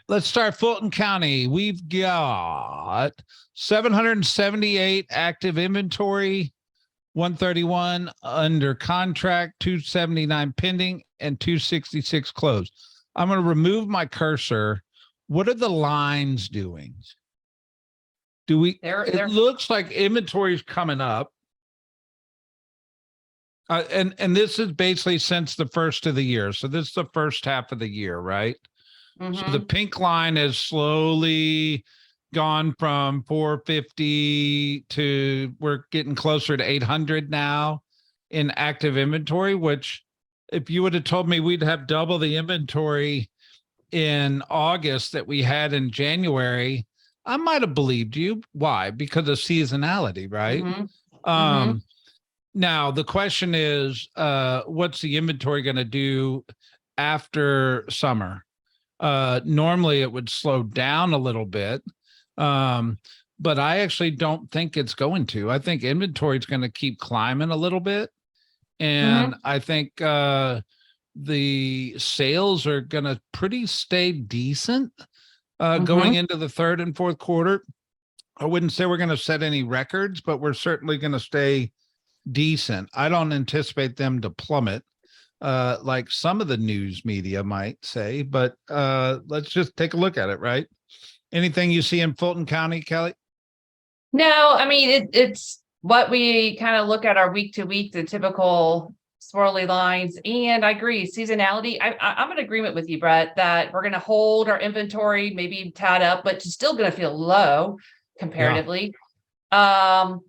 let's start Fulton County. We've got 778 active inventory, 131 under contract, 279 pending, and 266 closed. I'm going to remove my cursor. What are the lines doing? It looks like inventory is coming up. And this is basically since the first of the year. So this is the first half of the year, right? So the pink line has slowly gone from 450 to we're getting closer to 800 now in active inventory, which if you would have told me we'd have double the inventory in August that we had in January, I might have believed you. Why? Because of seasonality, right? Now the question is, what's the inventory going to do after summer? Normally it would slow down a little bit. But I actually don't think it's going to. I think inventory is going to keep climbing a little bit. And I think the sales are going to pretty stay decent going into the third and fourth quarter. I wouldn't say we're going to set any records, but we're certainly going to stay decent. I don't anticipate them to plummet like some of the news media might say, but let's just take a look at it, right? Anything you see in Fulton County, Kelly? No, I mean, it's what we kind of look at our week to week, the typical swirly lines. And I agree, seasonality. I'm in agreement with you, Brett, that we're going to hold our inventory, maybe tad up, but it's still going to feel low comparatively. And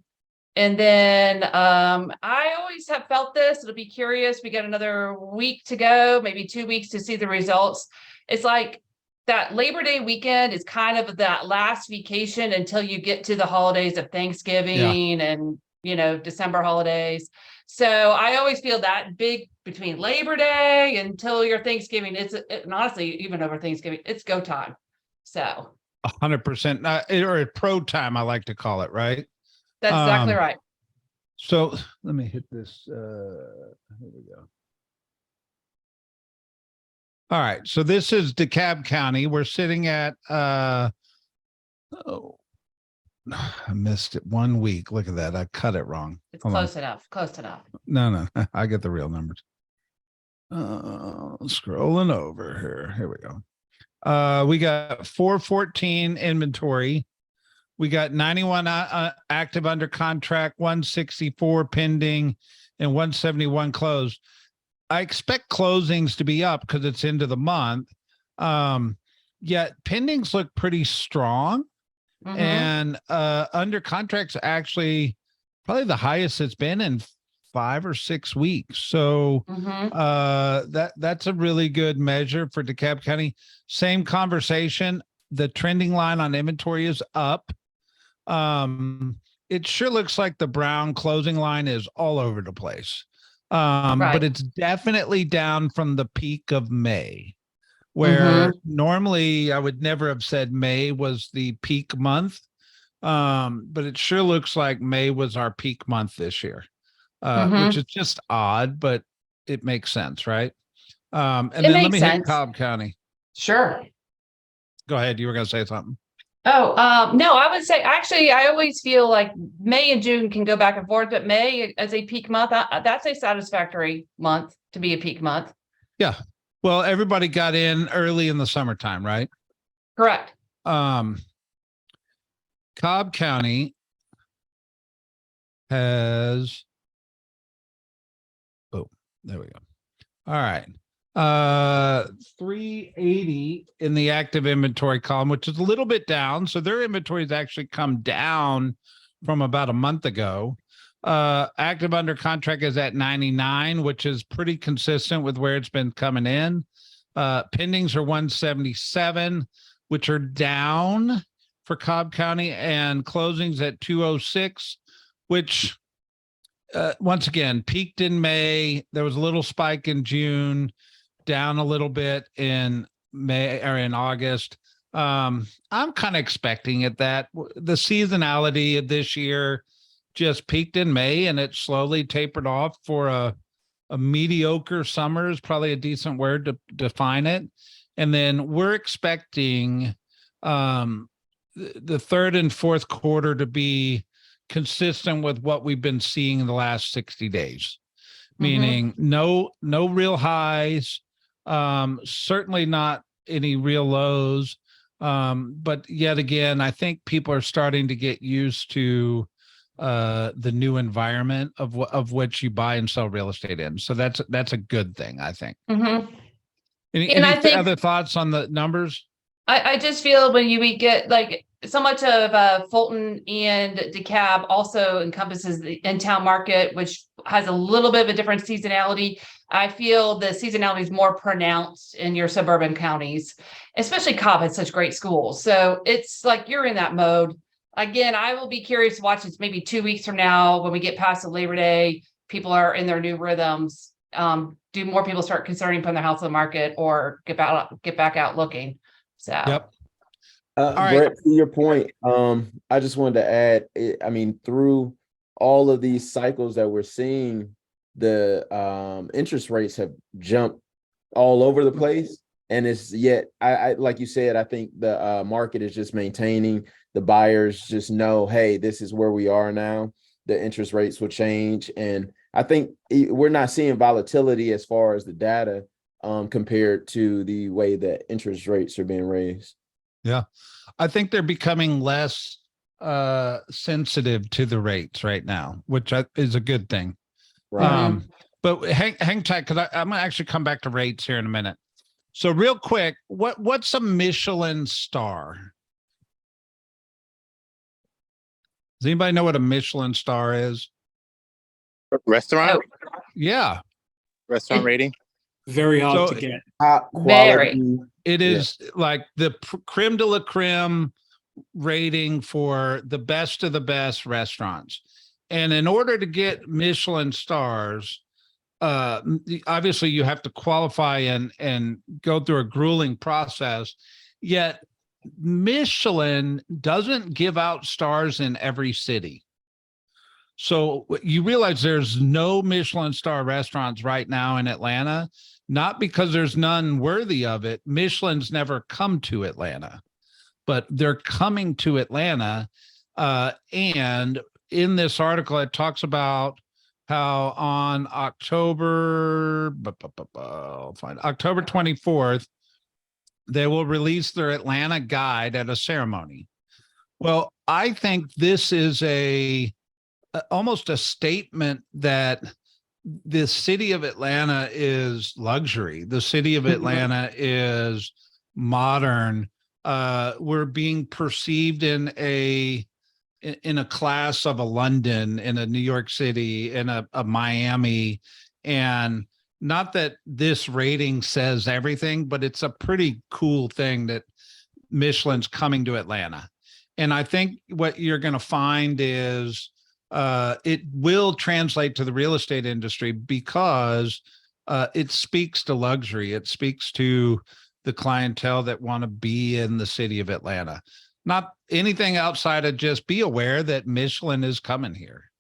then I always have felt this. It'll be curious. We got another week to go, maybe 2 weeks to see the results. It's like that Labor Day weekend is kind of that last vacation until you get to the holidays of Thanksgiving and, December holidays. So I always feel that big between Labor Day until your Thanksgiving. And honestly, even over Thanksgiving, it's go time. So 100%, or pro time, I like to call it, right? That's exactly right. So let me hit this. Here we go. All right. So this is DeKalb County. We're sitting at, I missed it 1 week. Look at that. I cut it wrong. It's close enough. Close enough. No, I get the real numbers. Scrolling over here. Here we go. We got 414 inventory. We got 91 active under contract, 164 pending, and 171 closed. I expect closings to be up because it's into the month. Yet pendings look pretty strong. And under contracts actually probably the highest it's been in 5 or 6 weeks. So that's a really good measure for DeKalb County. Same conversation. The trending line on inventory is up. It sure looks like the brown closing line is all over the place. But it's definitely down from the peak of May, where normally I would never have said May was the peak month. But it sure looks like May was our peak month this year, which is just odd, but it makes sense, right? And then let me hit Cobb County. Sure. Go ahead. You were going to say something. Oh, no, I would say, actually, I always feel like May and June can go back and forth, but May as a peak month, that's a satisfactory month to be a peak month. Yeah. Well, everybody got in early in the summertime, right? Correct. Cobb County has, there we go. All right. 380 in the active inventory column, which is a little bit down. So their inventory has actually come down from about a month ago. Active under contract is at 99, which is pretty consistent with where it's been coming in. Pendings are 177, which are down for Cobb County, and closings at 206, which once again peaked in May. There was a little spike in June, down a little bit in May or in August. I'm kind of expecting it that the seasonality of this year just peaked in May and it slowly tapered off for a mediocre summer is probably a decent word to define it. And then we're expecting the third and fourth quarter to be consistent with what we've been seeing in the last 60 days, meaning no real highs, certainly not any real lows. But yet again, I think people are starting to get used to the new environment of which you buy and sell real estate in. So that's a good thing, I think. And I think other thoughts on the numbers? I just feel when we get like so much of Fulton and DeKalb also encompasses the in-town market, which has a little bit of a different seasonality. I feel the seasonality is more pronounced in your suburban counties, especially Cobb has such great schools. So it's like you're in that mode. Again, I will be curious to watch this maybe 2 weeks from now when we get past the Labor Day, people are in their new rhythms. Do more people start concerning putting their house on the market or get back out looking? So, yep. Brett, to your point, I just wanted to add, I mean, through all of these cycles that we're seeing, the interest rates have jumped all over the place. And it's yet, I like you said, I think the market is just maintaining. The buyers just know, hey, this is where we are now. The interest rates will change. And I think we're not seeing volatility as far as the data compared to the way that interest rates are being raised. Yeah. I think they're becoming less sensitive to the rates right now, which is a good thing. Right. But hang tight, because I'm gonna actually come back to rates here in a minute. So real quick, what's a Michelin star? Does anybody know what a Michelin star is? Restaurant? Yeah. Restaurant rating? Very hard to get. Top quality. It is like the creme de la creme rating for the best of the best restaurants. And in order to get Michelin stars, obviously you have to qualify and go through a grueling process. Yet Michelin doesn't give out stars in every city. So you realize there's no Michelin star restaurants right now in Atlanta, not because there's none worthy of it. Michelin's never come to Atlanta, but they're coming to Atlanta. And in this article, it talks about how on October 24th, they will release their Atlanta guide at a ceremony. Well, I think this is almost a statement that the city of Atlanta is luxury. The city of Atlanta is modern. We're being perceived in a class of a London, in a New York City, in a Miami. And not that this rating says everything, but it's a pretty cool thing that Michelin's coming to Atlanta. And I think what you're going to find is it will translate to the real estate industry because it speaks to luxury. It speaks to the clientele that want to be in the city of Atlanta. Not anything outside of just be aware that Michelin is coming here.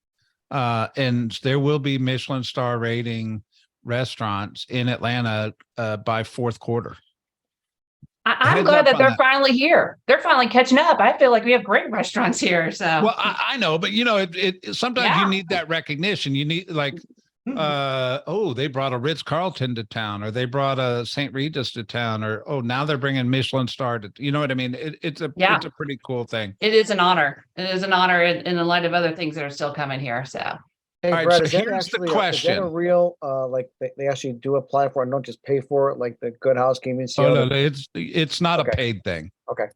And there will be Michelin star rating restaurants in Atlanta by fourth quarter. I'm glad that they're finally here. They're finally catching up. I feel like we have great restaurants here. So well, I know, but you know, it sometimes you need that recognition. You need like, they brought a Ritz-Carlton to town, or they brought a St. Regis to town, or now they're bringing Michelin star to. You know what I mean? It's a pretty cool thing. It is an honor. It is an honor in the light of other things that are still coming here. So. Hey, right, Brett, so is that here's actually the question. Is that a real like they actually do apply for it and don't just pay for it like the Good Housekeeping? No, it's not a paid thing. Okay.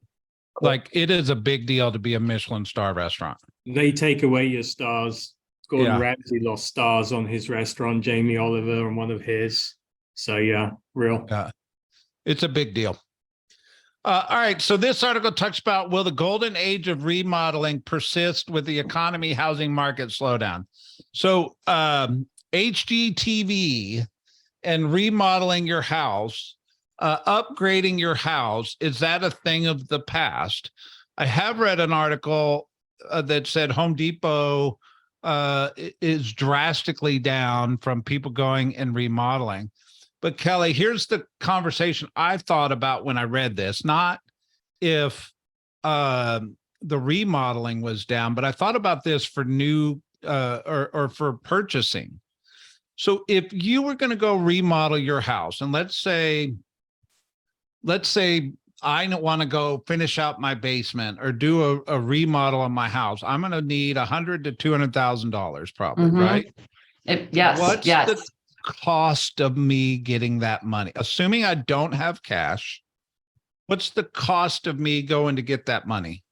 Cool. Like it is a big deal to be a Michelin star restaurant. They take away your stars. Gordon Ramsay lost stars on his restaurant, Jamie Oliver on one of his. So yeah, real. Yeah, it's a big deal. All right. So this article talks about, will the golden age of remodeling persist with the economy, housing market slowdown? So HGTV and remodeling your house, upgrading your house, is that a thing of the past? I have read an article that said Home Depot is drastically down from people going and remodeling. But Kelly, here's the conversation I thought about when I read this, not if the remodeling was down, but I thought about this for new or for purchasing. So if you were going to go remodel your house, and let's say I want to go finish out my basement or do a remodel on my house, I'm going to need $100,000 to $200,000 probably, Mhm. right? Yes, What's yes. the cost of me getting that money? Assuming I don't have cash, what's the cost of me going to get that money?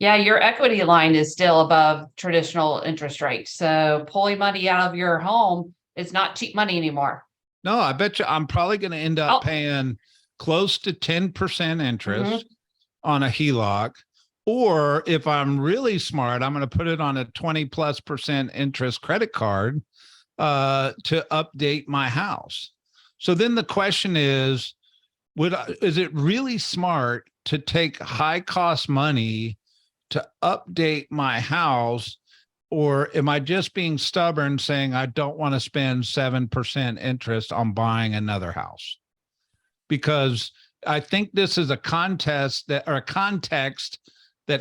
Yeah, your equity line is still above traditional interest rates. So pulling money out of your home is not cheap money anymore. No, I bet you I'm probably going to end up Oh. paying close to 10% interest on a HELOC. Or if I'm really smart, I'm going to put it on a 20+% interest credit card to update my house. So then the question is, is it really smart to take high cost money to update my house? Or am I just being stubborn saying I don't want to spend 7% interest on buying another house? Because I think this is a context that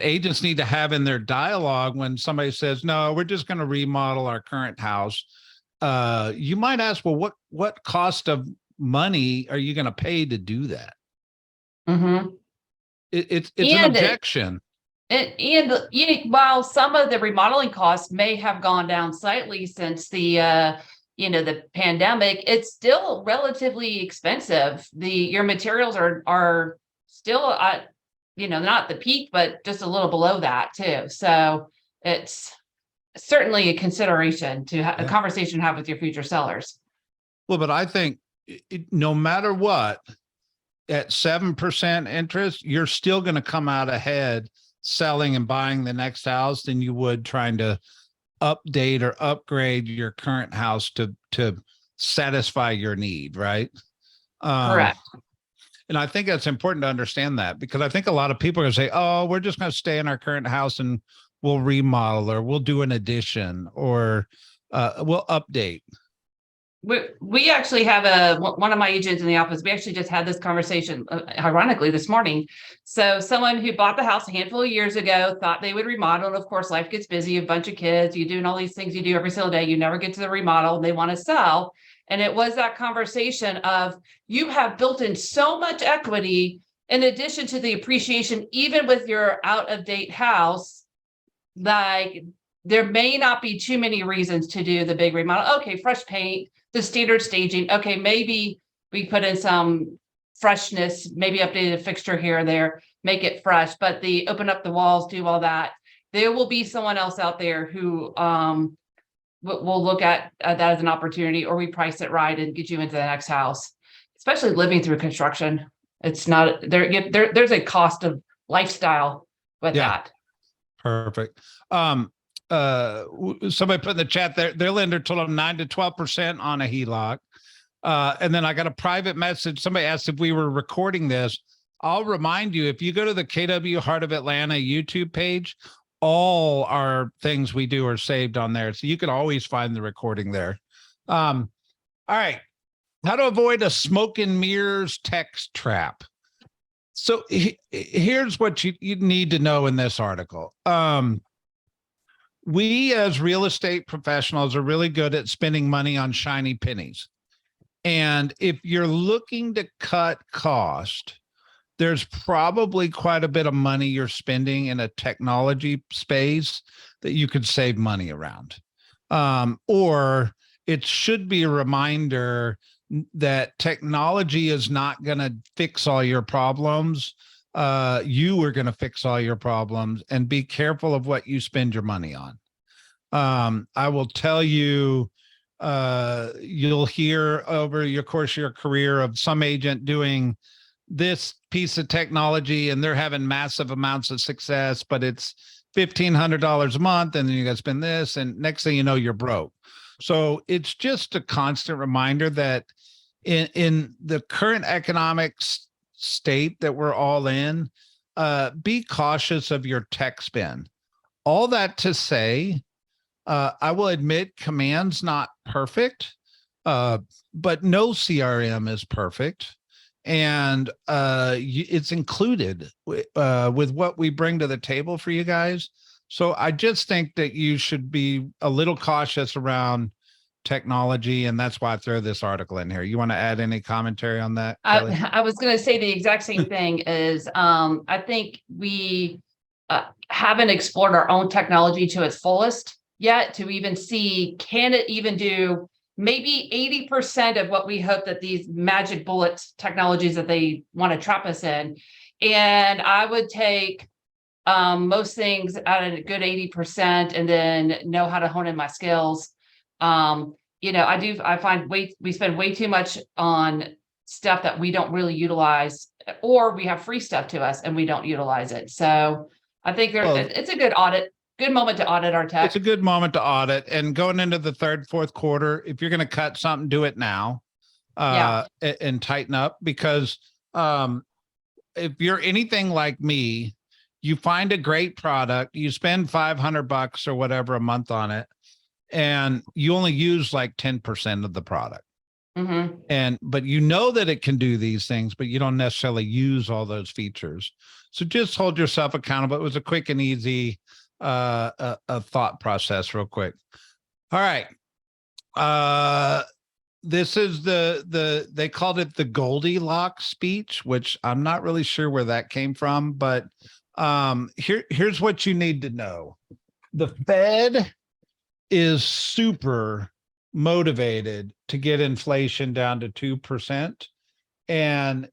agents need to have in their dialogue when somebody says, no, we're just going to remodel our current house. You might ask, well, what cost of money are you going to pay to do that? It's an objection. While some of the remodeling costs may have gone down slightly since the pandemic, it's still relatively expensive. Your materials are still at, not the peak, but just a little below that too. So it's certainly a consideration to a conversation to have with your future sellers. Well, but I think no matter what, at 7% interest, you're still going to come out ahead selling and buying the next house than you would trying to update or upgrade your current house to satisfy your need, right? Correct. And I think that's important to understand that, because I think a lot of people are going to say, oh, we're just going to stay in our current house and we'll remodel, or we'll do an addition, or we'll update. We actually have one of my agents in the office. We actually just had this conversation, ironically, this morning. So someone who bought the house a handful of years ago thought they would remodel. And of course, life gets busy, a bunch of kids, you doing all these things you do every single day. You never get to the remodel, and they want to sell. And it was that conversation of, you have built in so much equity in addition to the appreciation, even with your out of date house, like there may not be too many reasons to do the big remodel. Okay, fresh paint, the standard staging. Okay, maybe we put in some freshness, maybe updated a fixture here or there, make it fresh, but the open up the walls, do all that. There will be someone else out there who will look at that as an opportunity, or we price it right and get you into the next house. Especially living through construction, it's not there's a cost of lifestyle with that. Perfect. Somebody put in the chat their lender told them 9 to 12% on a HELOC. And then I got a private message. Somebody asked if we were recording this. I'll remind you, if you go to the KW Heart of Atlanta YouTube page, all our things we do are saved on there. So you can always find the recording there. All right. How to avoid a smoke and mirrors text trap. So here's what you need to know in this article. We as real estate professionals are really good at spending money on shiny pennies. And if you're looking to cut cost, there's probably quite a bit of money you're spending in a technology space that you could save money around. Or it should be a reminder that technology is not going to fix all your problems. You are going to fix all your problems, and be careful of what you spend your money on. I will tell you, you'll hear over your course of your career of some agent doing this piece of technology and they're having massive amounts of success, but it's $1,500 a month, and then you got to spend this, and next thing you know, you're broke. So it's just a constant reminder that in the current economic state that we're all in, be cautious of your tech spend. All that to say, I will admit Command's not perfect, But no CRM is perfect. And it's included with what we bring to the table for you guys. So I just think that you should be a little cautious around technology, and that's why I throw this article in here. You want to add any commentary on that, Kelly? I was going to say the exact same thing is, I think we haven't explored our own technology to its fullest yet to even see, can it even do maybe 80% of what we hope that these magic bullet technologies that they want to trap us in. And I would take most things at a good 80% and then know how to hone in my skills. I find we spend way too much on stuff that we don't really utilize, or we have free stuff to us and we don't utilize it. So I think it's a good moment to audit our tech. It's a good moment to audit, and going into the third, fourth quarter, if you're going to cut something, do it now, and tighten up, because if you're anything like me, you find a great product, you spend $500 or whatever a month on it, and you only use like 10% of the product. But you know that it can do these things, but you don't necessarily use all those features. So just hold yourself accountable. It was a quick and easy a thought process real quick. All right. This is they called it the Goldilocks speech, which I'm not really sure where that came from, but here's what you need to know. The Fed is super motivated to get inflation down to 2%. And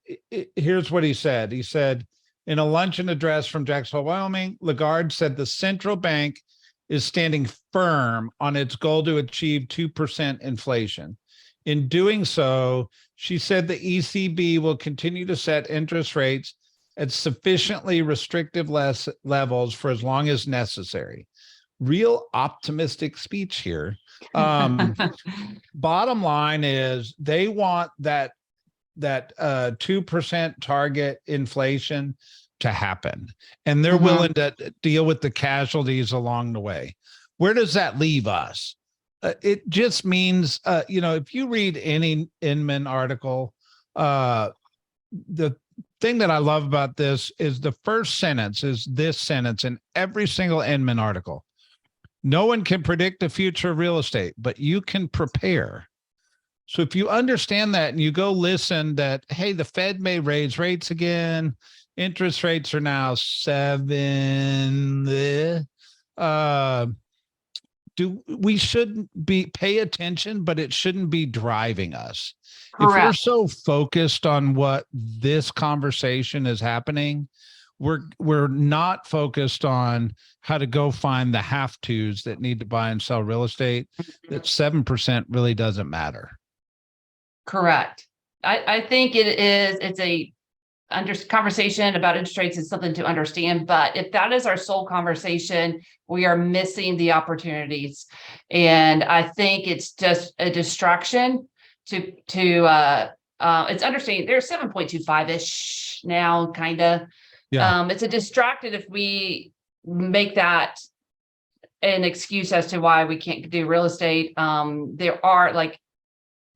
here's what he said. He said, in a luncheon address from Jacksonville, Wyoming, Lagarde said the central bank is standing firm on its goal to achieve 2% inflation. In doing so, she said the ECB will continue to set interest rates at sufficiently restrictive levels for as long as necessary. Real optimistic speech here. Bottom line is they want that 2% target inflation to happen, and they're willing to deal with the casualties along the way. Where does that leave us? It just means, if you read any Inman article, the thing that I love about this is the first sentence is this sentence in every single Inman article. No one can predict the future of real estate, but you can prepare. So if you understand that and you go listen that, hey, the Fed may raise rates again, interest rates are now 7. We shouldn't pay attention, but it shouldn't be driving us. Correct. If we're so focused on what this conversation is happening, we're not focused on how to go find the have-tos that need to buy and sell real estate. That 7% really doesn't matter. Correct. I think it's a conversation about interest rates is something to understand, but if that is our sole conversation, we are missing the opportunities. And I think it's just a distraction to it's understanding there's 7.25-ish now, kind of. Yeah. It's a distracted if we make that an excuse as to why we can't do real estate.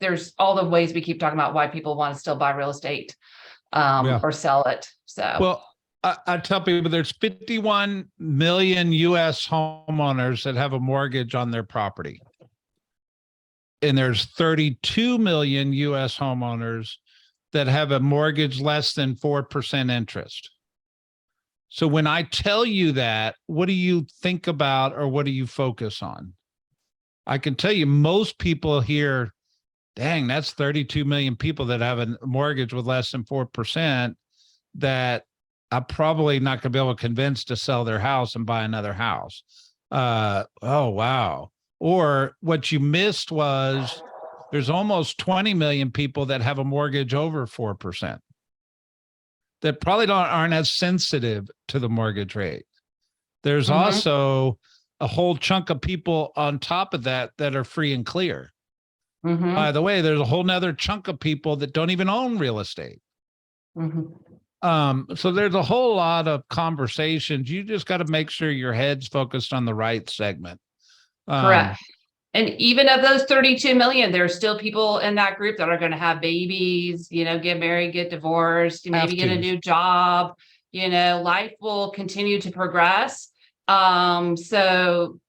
There's all the ways we keep talking about why people want to still buy real estate or sell it. So, well, I tell people there's 51 million U.S. homeowners that have a mortgage on their property. And there's 32 million U.S. homeowners that have a mortgage less than 4% interest. So when I tell you that, what do you think about or what do you focus on? I can tell you most people hear, dang, that's 32 million people that have a mortgage with less than 4% that I'm probably not going to be able to convince to sell their house and buy another house. Oh, wow. Or what you missed was there's almost 20 million people that have a mortgage over 4%. That probably aren't as sensitive to the mortgage rate. There's also a whole chunk of people on top of that are free and clear. By the way, there's a whole nother chunk of people that don't even own real estate. So there's a whole lot of conversations. You just got to make sure your head's focused on the right segment. Correct. And even of those 32 million, there's still people in that group that are going to have babies, get married, get divorced, maybe get a new job. Life will continue to progress. So,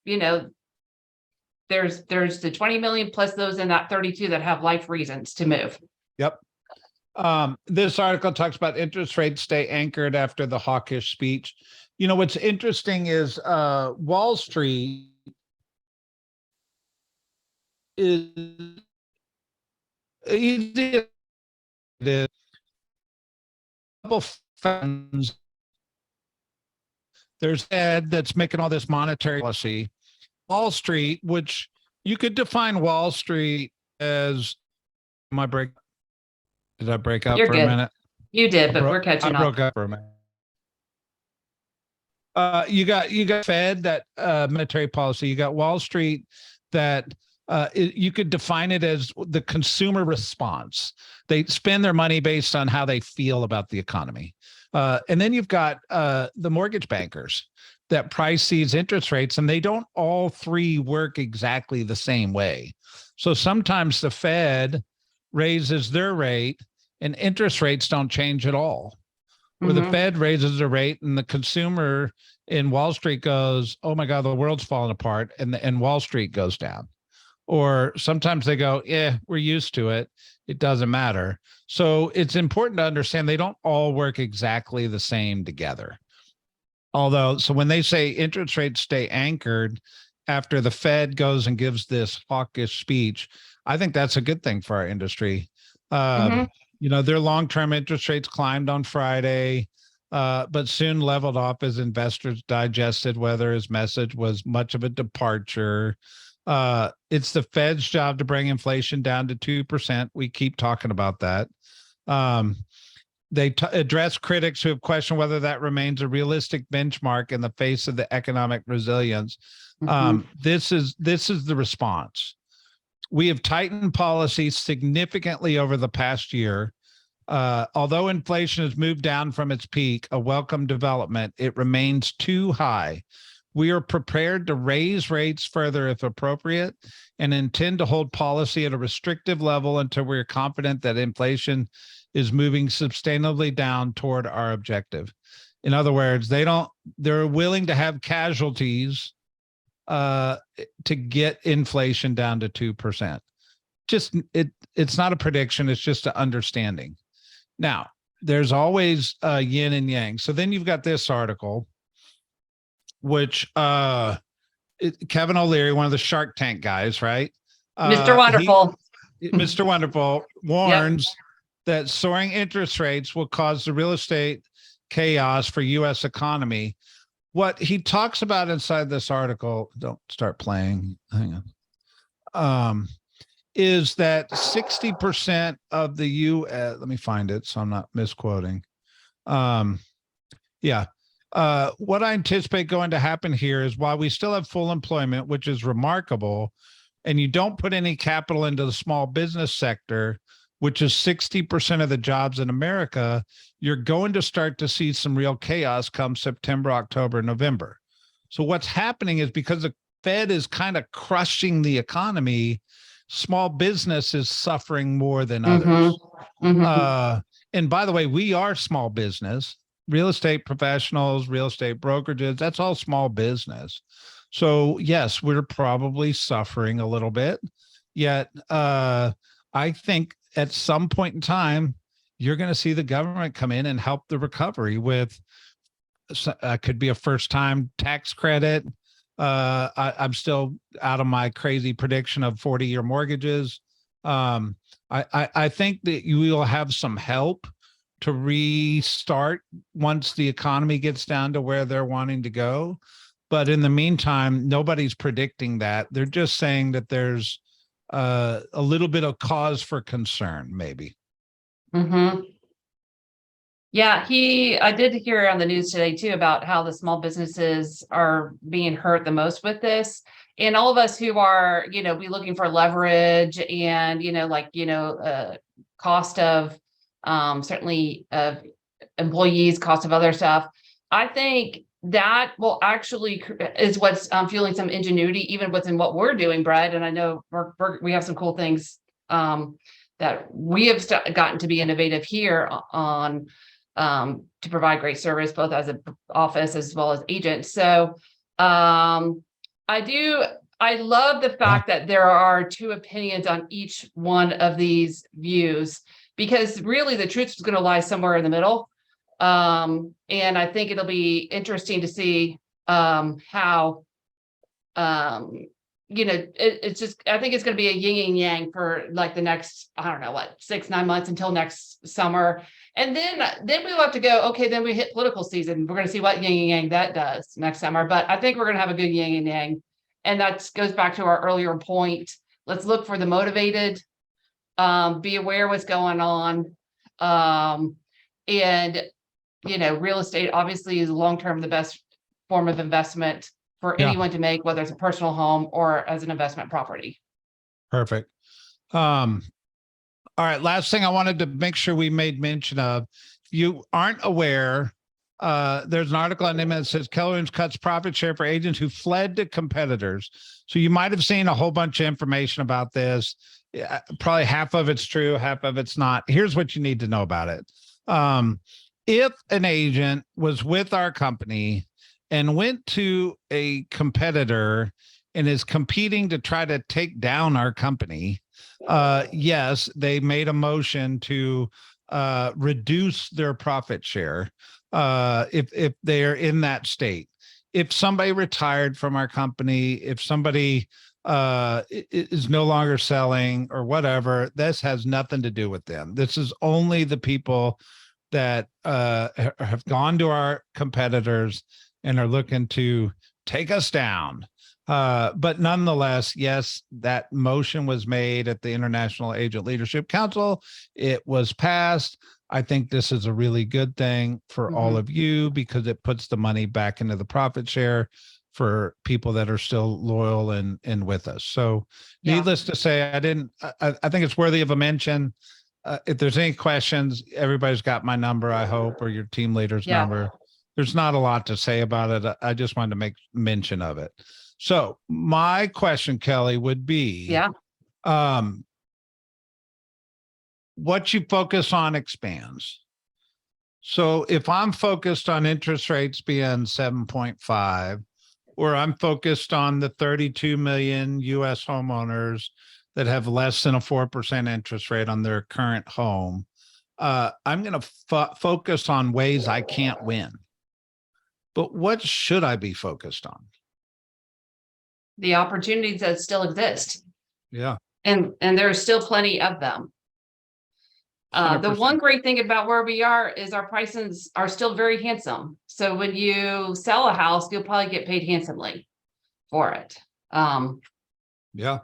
there's the 20 million plus those in that 32 that have life reasons to move. Yep. This article talks about interest rates stay anchored after the hawkish speech. What's interesting is Wall Street is easy. The couple funds. There's Ed that's making all this monetary policy. Wall Street, which you could define Wall Street as my break. Did I break up You're for good. a minute? You did, but we're catching I broke up for a minute. You got Fed, that monetary policy. You got Wall Street, that you could define it as the consumer response. They spend their money based on how they feel about the economy. And then you've got the mortgage bankers that price these interest rates, and they don't all three work exactly the same way. So sometimes the Fed raises their rate and interest rates don't change at all. Where the Fed raises the rate and the consumer in Wall Street goes, oh my God, the world's falling apart, and Wall Street goes down. Or sometimes they go, yeah, we're used to it. It doesn't matter. So it's important to understand they don't all work exactly the same together. Although, so when they say interest rates stay anchored after the Fed goes and gives this hawkish speech, I think that's a good thing for our industry. Their long-term interest rates climbed on Friday, but soon leveled off as investors digested whether his message was much of a departure. It's the Fed's job to bring inflation down to 2%. We keep talking about that. They address critics who have questioned whether that remains a realistic benchmark in the face of the economic resilience. This is the response. We have tightened policy significantly over the past year. Although inflation has moved down from its peak, a welcome development, it remains too high. We are prepared to raise rates further if appropriate and intend to hold policy at a restrictive level until we are confident that inflation is moving sustainably down toward our objective. In other words, they're willing to have casualties to get inflation down to 2%. It's not a prediction, it's just an understanding. Now, there's always yin and yang. So then you've got this article, which Kevin O'Leary, one of the Shark Tank guys, right? Mr. Wonderful. Mr. Wonderful warns that soaring interest rates will cause the real estate chaos for U.S. economy. What he talks about inside this article, don't start playing, hang on, is that 60% of the U.S., let me find it so I'm not misquoting. What I anticipate going to happen here is while we still have full employment, which is remarkable, and you don't put any capital into the small business sector, which is 60% of the jobs in America, you're going to start to see some real chaos come September, October, November. So what's happening is because the Fed is kind of crushing the economy, small business is suffering more than others. And by the way, we are small business, real estate professionals, real estate brokerages, that's all small business. So yes, we're probably suffering a little bit, yet I think at some point in time, you're going to see the government come in and help the recovery with could be a first-time tax credit. I'm still out of my crazy prediction of 40-year mortgages. I think that you will have some help to restart once the economy gets down to where they're wanting to go. But in the meantime, nobody's predicting that. They're just saying that there's a little bit of cause for concern, maybe. Yeah, I did hear on the news today too about how the small businesses are being hurt the most with this. And all of us who are, be looking for leverage and, cost of certainly of employees, cost of other stuff. I think that will actually is what's fueling some ingenuity, even within what we're doing, Brad. And I know we have some cool things that we have gotten to be innovative here on to provide great service, both as an office as well as agents. So I love the fact that there are two opinions on each one of these views, because really the truth is going to lie somewhere in the middle. And I think it'll be interesting to see how it's just, I think it's going to be a yin and yang for like the next, I don't know what, 6-9 months until next summer. And then we'll have to go, okay, then we hit political season. We're going to see what yin and yang that does next summer. But I think we're going to have a good yin and yang. And that goes back to our earlier point. Let's look for the motivated, be aware what's going on. And, real estate obviously is long-term the best form of investment for anyone to make, whether it's a personal home or as an investment property. Perfect. All right. Last thing I wanted to make sure we made mention of, if you aren't aware, there's an article on them that says Keller Williams cuts profit share for agents who fled to competitors. So you might have seen a whole bunch of information about this. Probably half of it's true, half of it's not. Here's what you need to know about it. If an agent was with our company and went to a competitor and is competing to try to take down our company, yes, they made a motion to reduce their profit share if they're in that state. If somebody retired from our company, if somebody is no longer selling or whatever, this has nothing to do with them. This is only the people that have gone to our competitors and are looking to take us down. But nonetheless, yes, that motion was made at the International Agent Leadership Council. It was passed. I think this is a really good thing for all of you, because it puts the money back into the profit share for people that are still loyal and with us. So needless to say, I think it's worthy of a mention. If there's any questions, everybody's got my number, I hope, or your team leader's number. There's not a lot to say about it. I just wanted to make mention of it. So my question, Kelly, would be, what you focus on expands. So if I'm focused on interest rates being 7.5, or I'm focused on the 32 million US homeowners that have less than a 4% interest rate on their current home, I'm going to focus on ways I can't win. But what should I be focused on? The opportunities that still exist. Yeah. And there's still plenty of them. The one great thing about where we are is our prices are still very handsome. So when you sell a house, you'll probably get paid handsomely for it. Yeah.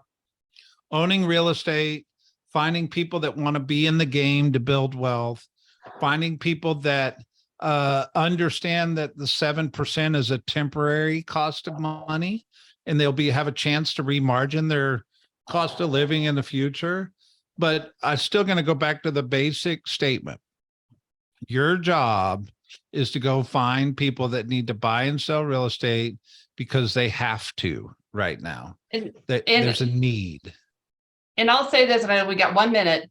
Owning real estate, finding people that want to be in the game to build wealth, finding people that understand that the 7% is a temporary cost of money, and they'll have a chance to remargin their cost of living in the future. But I'm still going to go back to the basic statement. Your job is to go find people that need to buy and sell real estate because they have to right now. There's a need. And I'll say this, and I know we got 1 minute.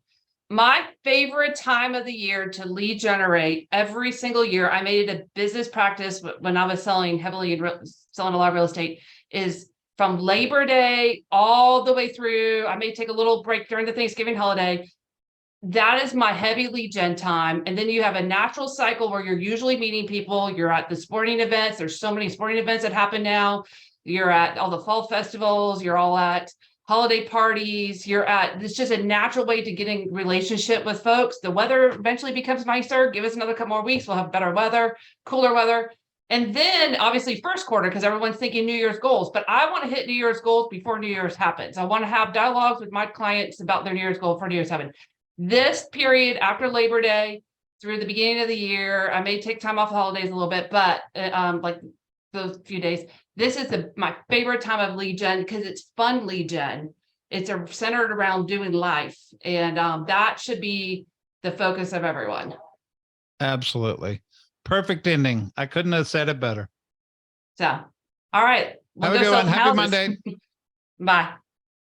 My favorite time of the year to lead generate every single year, I made it a business practice when I was selling heavily and selling a lot of real estate, is from Labor Day all the way through. I may take a little break during the Thanksgiving holiday. That is my heavy lead gen time. And then you have a natural cycle where you're usually meeting people. You're at the sporting events. There's so many sporting events that happen now. You're at all the fall festivals. You're all at holiday parties. It's just a natural way to get in relationship with folks. The weather eventually becomes nicer. Give us another couple more weeks. We'll have better weather, cooler weather. And then obviously first quarter, because everyone's thinking New Year's goals, but I want to hit New Year's goals before New Year's happens. I want to have dialogues with my clients about their New Year's goal for New Year's happen. This period after Labor Day through the beginning of the year, I may take time off the holidays a little bit, but like those few days, this is my favorite time of lead gen because it's fun lead gen. It's centered around doing life. And that should be the focus of everyone. Absolutely. Perfect ending. I couldn't have said it better. So, all right. We'll Have a go good sell one. some Happy houses. Monday. Bye.